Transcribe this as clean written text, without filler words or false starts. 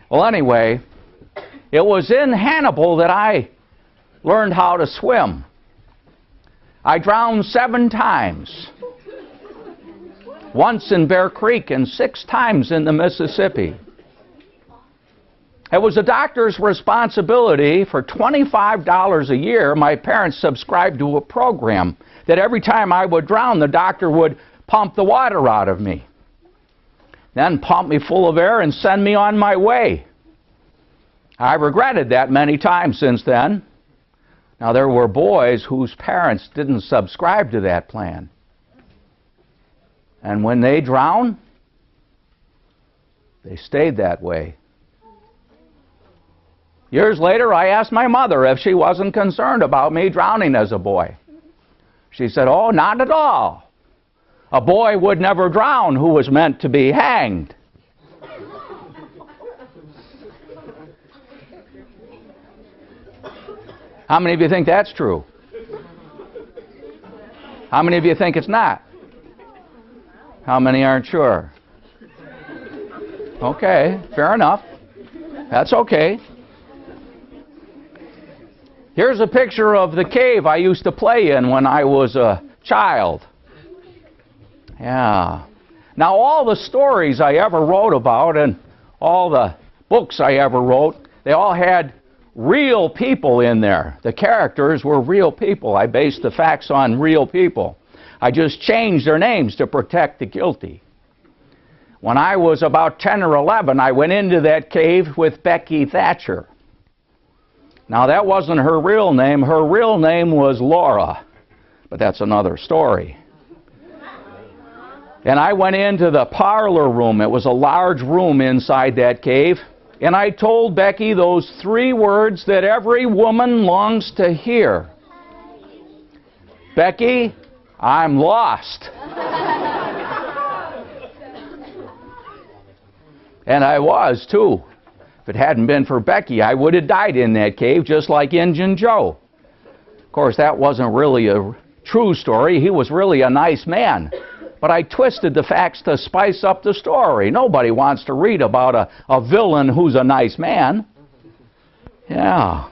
Well, anyway, it was in Hannibal that I learned how to swim. I drowned 7 times. Once in Bear Creek and 6 times in the Mississippi. It was the doctor's responsibility. For $25 a year, my parents subscribed to a program that every time I would drown, the doctor would pump the water out of me. Then pump me full of air and send me on my way. I regretted that many times since then. Now, there were boys whose parents didn't subscribe to that plan. And when they drowned, they stayed that way. Years later, I asked my mother if she wasn't concerned about me drowning as a boy. She said, "Oh, not at all. A boy would never drown who was meant to be hanged." How many of you think that's true? How many of you think it's not? How many aren't sure? Okay, fair enough. That's okay. Here's a picture of the cave I used to play in when I was a child. Yeah. Now, all the stories I ever wrote about and all the books I ever wrote, they all had real people in there. The characters were real people. I based the facts on real people. I just changed their names to protect the guilty. When I was about 10 or 11, I went into that cave with Becky Thatcher. Now, that wasn't her real name. Her real name was Laura, but that's another story. And I went into the parlor room. It was a large room inside that cave. And I told Becky those 3 words that every woman longs to hear. Becky, I'm lost. And I was, too. If it hadn't been for Becky, I would have died in that cave just like Injun Joe. Of course, that wasn't really a true story. He was really a nice man. But I twisted the facts to spice up the story. Nobody wants to read about a villain who's a nice man. Yeah.